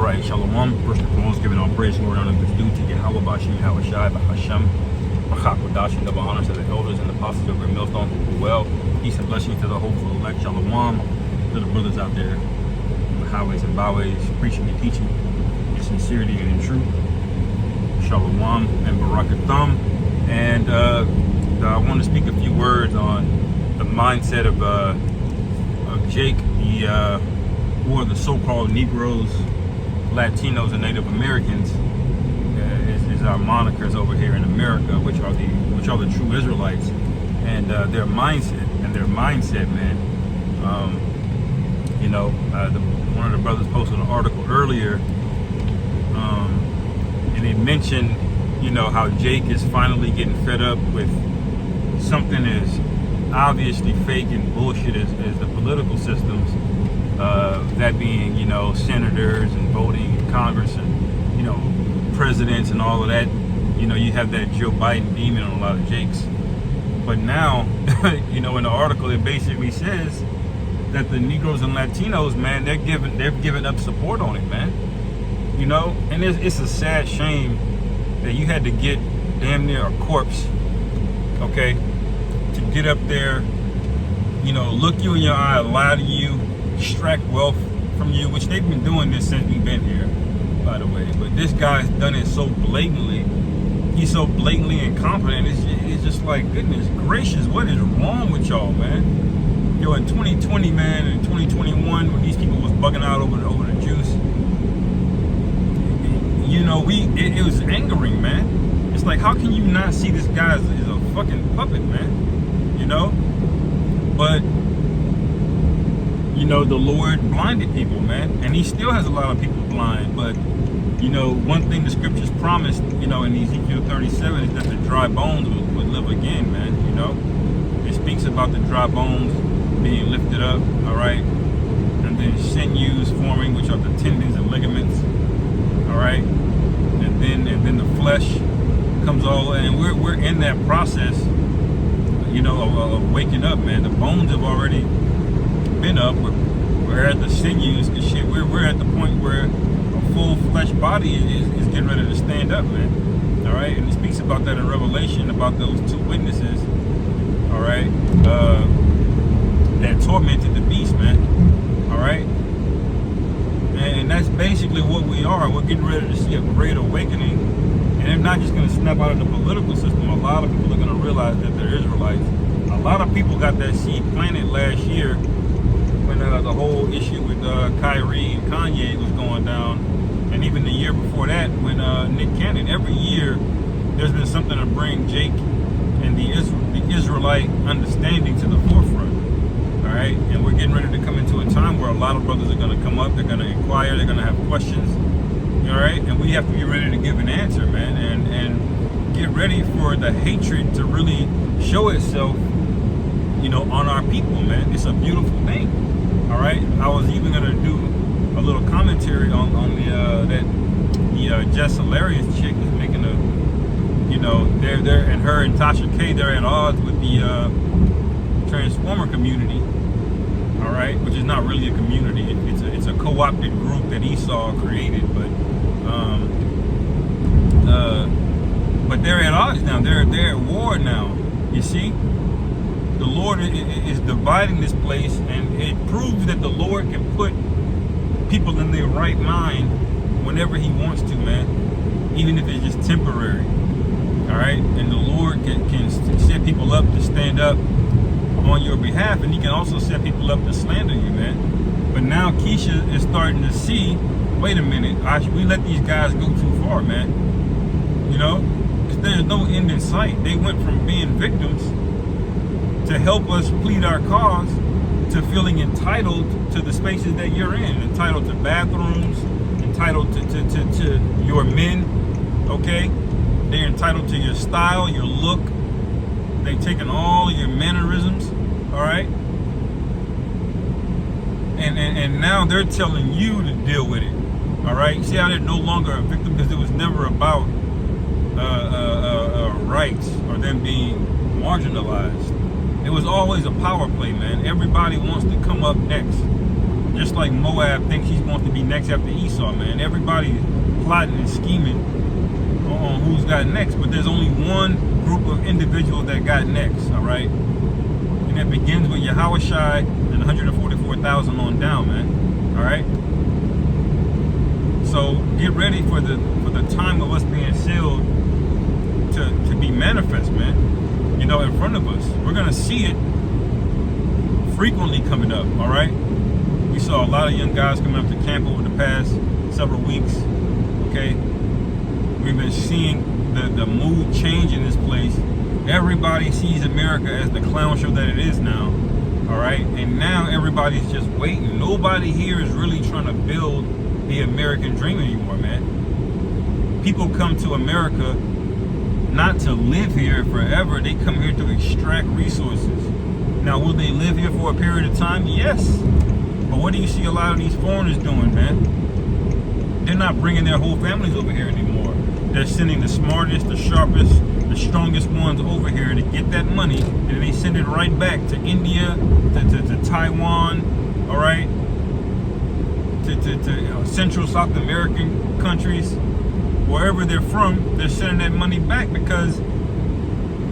right, Shalom. First and foremost, giving all praise and glory and honor that's due to Yahweh Bashim, Hawashai, Bahasham, Bachakodash, and double honors to the elders and the apostles of Great Millstone who well. Peace and blessings to the hopeful elect, Shalom, to the brothers out there on the highways and byways, preaching and teaching in sincerity and in truth. Shalom and Barakathum. And I want to speak a few words on the mindset of Jake, who are the so-called Negroes, Latinos, and Native Americans, is our monikers over here in America, which are the true Israelites, and their mindset, man. One of the brothers posted an article earlier, and it mentioned, how Jake is finally getting fed up with something as obviously fake and bullshit as the political systems. That being, senators and voting in Congress and, presidents and all of that. You have that Joe Biden demon on a lot of Jakes. But now, in the article, it basically says that the Negroes and Latinos, man, they're giving up support on it, man. And it's a sad shame that you had to get damn near a corpse, okay, to get up there, look you in your eye, lie to you, extract wealth from you, which they've been doing this since we've been here, by the way. But this guy's done it so blatantly. He's so blatantly incompetent. It's just like, goodness gracious, what is wrong with y'all, man? In 2020, man, in 2021, when these people was bugging out over the juice, it was angering, man. It's like, how can you not see this guy as a fucking puppet, man? But the Lord blinded people, man, and he still has a lot of people blind. But one thing the scriptures promised, in Ezekiel 37, is that the dry bones would live again, man. It speaks about the dry bones being lifted up, all right, and then sinews forming, which are the tendons and ligaments, all right, and then the flesh comes all, and we're in that process, of waking up, man. The bones have already been up. We're at the sinews, cause shit, we're at the point where a full flesh body is getting ready to stand up, man. All right, and it speaks about that in Revelation, about those two witnesses, all right, that tormented the beast, man. All right, and that's basically what we are. We're getting ready to see a great awakening, and they're not just going to snap out of the political system. A lot of people are going to realize that they're Israelites. A lot of people got that seed planted last year when the whole issue with Kyrie and Kanye was going down, and even the year before that when Nick Cannon. Every year there's been something to bring Jake and the Israelite understanding to the forefront. All right, and we're getting ready to come into a time where a lot of brothers are going to come up, they're going to inquire, they're going to have questions, all right, and we have to be ready to give an answer, man, and get ready for the hatred to really show itself, on our people, man. It's a beautiful thing. All right, I was even gonna do a little commentary on the Jess Hilarious chick is making they're and her and Tasha K, they're at odds with the Transformer community. All right, which is not really a community. It's a co-opted group that Esau created, but they're at odds now. They're at war now. You see. The Lord is dividing this place, and it proves that the Lord can put people in their right mind whenever he wants to, man, even if it's just temporary. All right, and the Lord can set people up to stand up on your behalf, and he can also set people up to slander you, man. But now Keisha is starting to see, wait a minute, we let these guys go too far, man. Because there's no end in sight. They went from being victims to help us plead our cause, to feeling entitled to the spaces that you're in, entitled to bathrooms, entitled to your men, okay? They're entitled to your style, your look. They've taken all your mannerisms, all right? And now they're telling you to deal with it, all right? See how they're no longer a victim, because it was never about rights or them being marginalized. It was always a power play, man. Everybody wants to come up next. Just like Moab thinks he's going to be next after Esau, man. Everybody's plotting and scheming on who's got next, but there's only one group of individuals that got next, all right? And it begins with Yahushai and 144,000 on down, man. All right. So get ready for the time of us being sealed to be manifest, man. You know, in front of us, we're gonna see it frequently coming up. All right. We saw a lot of young guys coming up to camp over the past several weeks. Okay. We've been seeing the mood change in this place. Everybody sees America as the clown show that it is now, all right? And now everybody's just waiting. Nobody here is really trying to build the American dream anymore, man. People come to America not to live here forever. They come here to extract resources. Now, will they live here for a period of time? Yes. But what do you see a lot of these foreigners doing, man? They're not bringing their whole families over here anymore. They're sending the smartest, the sharpest, the strongest ones over here to get that money, and then they send it right back to India, to Taiwan, all right, to Central South American countries, wherever they're from. They're sending that money back because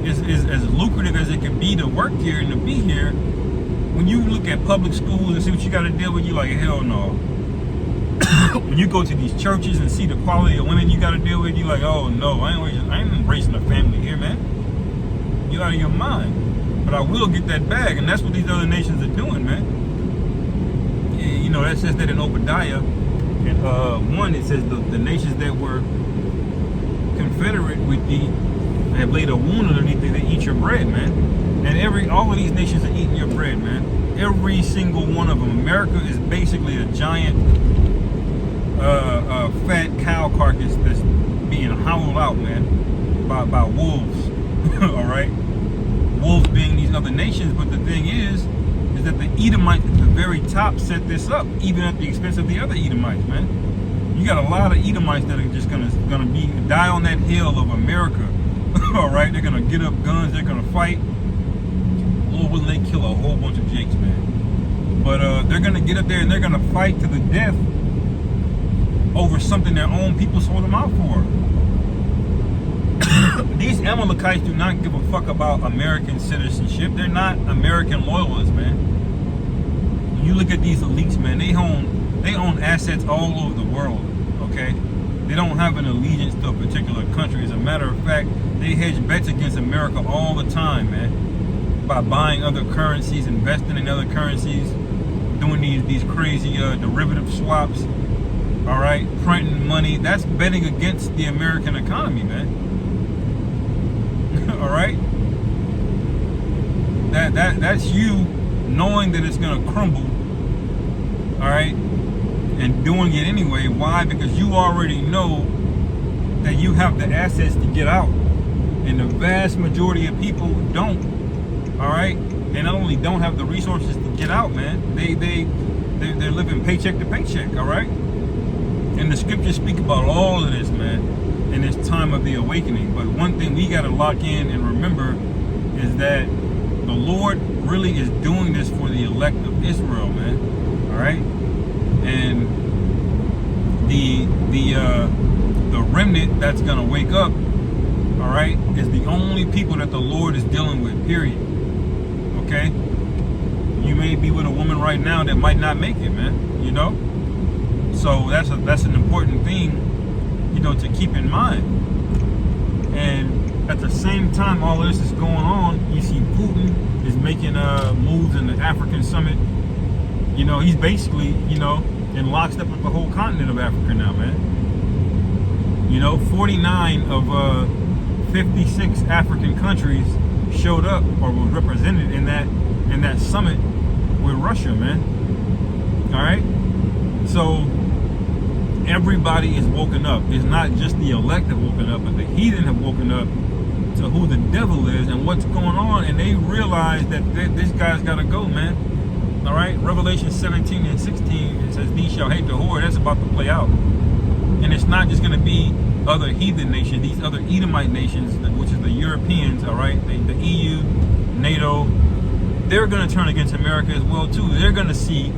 it's as lucrative as it can be to work here and to be here. When you look at public schools and see what you got to deal with, you're like, hell no. When you go to these churches and see the quality of women you got to deal with, you're like, oh no, I ain't embracing a family here, man. You're out of your mind. But I will get that bag, and that's what these other nations are doing, man. You know, that says that in Obadiah. And one, it says the nations that were confederate with thee have laid a wound underneath thee, they eat your bread, man. And all of these nations are eating your bread, man. Every single one of them. America is basically a giant fat cow carcass that's being hollowed out, man, by wolves. All right, wolves being these other nations. But the thing is that the Edomites at the very top set this up, even at the expense of the other Edomites, man. You got a lot of Edomites that are just gonna die on that hill of America. All right, they're gonna get up guns, they're gonna fight. Lord willing, they kill a whole bunch of jakes, man. But they're gonna get up there and they're gonna fight to the death over something their own people sold them out for. These Amalekites do not give a fuck about American citizenship. They're not American loyalists, man. When you look at these elites, man, they own assets all over the world, okay? They don't have an allegiance to a particular country. As a matter of fact, they hedge bets against America all the time, man, by buying other currencies, investing in other currencies, doing these crazy derivative swaps. All right, printing money. That's betting against the American economy, man. All right, that's you knowing that it's gonna crumble. All right, and doing it anyway. Why? Because you already know that you have the assets to get out, and the vast majority of people don't. All right, they not only don't have the resources to get out, man. They're living paycheck to paycheck. All right. And the scriptures speak about all of this, man, in this time of the awakening. But one thing we got to lock in and remember is that the Lord really is doing this for the elect of Israel, man. All right? And the remnant that's going to wake up, all right, is the only people that the Lord is dealing with, period. Okay? You may be with a woman right now that might not make it, man, you know? So that's an important thing, you know, to keep in mind. And at the same time all of this is going on, you see Putin is making moves in the African summit. You know, he's basically, you know, in lockstep with the whole continent of Africa now, man. You know, 49 of 56 African countries showed up or was represented in that summit with Russia, man. All right, so everybody is woken up. It's not just the elect have woken up, but the heathen have woken up to who the devil is and what's going on, and they realize that this guy's got to go, man. All right, Revelation 17 and 16, it says, "These shall hate the whore." That's about to play out, and it's not just going to be other heathen nations, these other Edomite nations, which is the Europeans. All right, the EU, NATO, they're going to turn against America as well too. They're going to see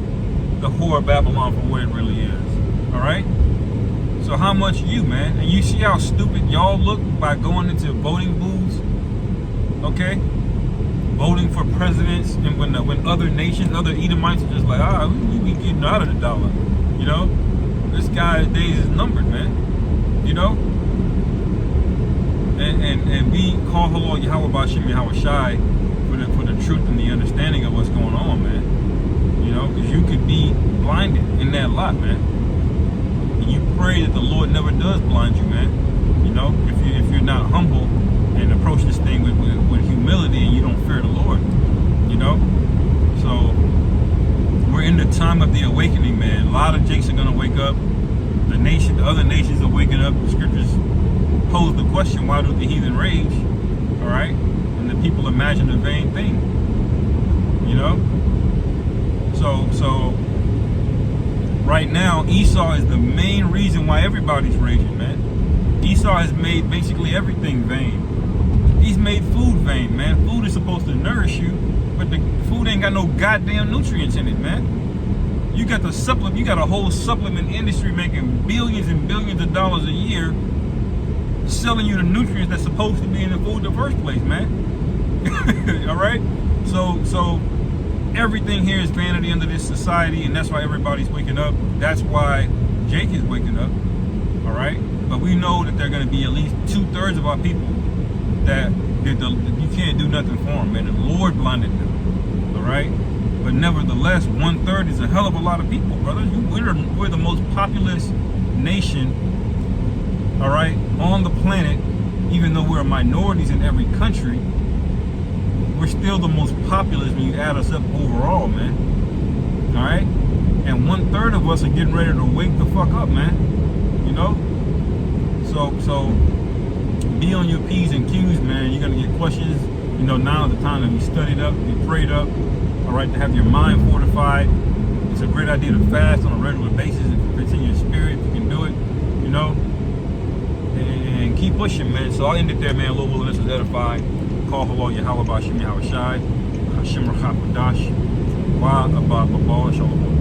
the whore of Babylon for what it really is. All right. So how much you, man? And you see how stupid y'all look by going into voting booths, okay? Voting for presidents, and when other nations, other Edomites are just like, we be getting out of the dollar, you know? This guy's days is numbered, man, you know? And we call Lord Yahweh Bashim Yahweh Shai for the truth and the understanding of what's going on, man. You know, because you could be blinded in that lot, man. You pray that the Lord never does blind you, man. You know, if you're not humble and approach this thing with humility and you don't fear the Lord, you know. So we're in the time of the awakening, man. A lot of jakes are gonna wake up. The other nations are waking up. The scriptures pose the question: why do the heathen rage? All right, and the people imagine a vain thing. You know. So. Right now, Esau is the main reason why everybody's raging, man. Esau has made basically everything vain. He's made food vain, man. Food is supposed to nourish you, but the food ain't got no goddamn nutrients in it, man. You got a whole supplement industry making billions and billions of dollars a year, selling you the nutrients that's supposed to be in the food in the first place, man. All right? So everything here is vanity under this society, and that's why everybody's waking up. That's why Jake is waking up, all right? But we know that there are going to be at least 2/3 of our people that you can't do nothing for them, man. The Lord blinded them, all right? But nevertheless, 1/3 is a hell of a lot of people, brothers. We're the most populous nation, all right, on the planet. Even though we're minorities in every country, we're still the most populous when you add us up overall, man. All right? And 1/3 of us are getting ready to wake the fuck up, man. You know? So be on your P's and Q's, man. You're going to get questions. You know, now is the time to be studied up, be prayed up, all right, to have your mind fortified. It's a great idea to fast on a regular basis if it's in your spirit. You can do it, you know? And keep pushing, man. So I'll end it there, man. Lord willing, this is edified. Call Lord Yahweh Bashim Yahweh Shai, Hashem Rachak Wadash, Wa Abba Babal Shalom.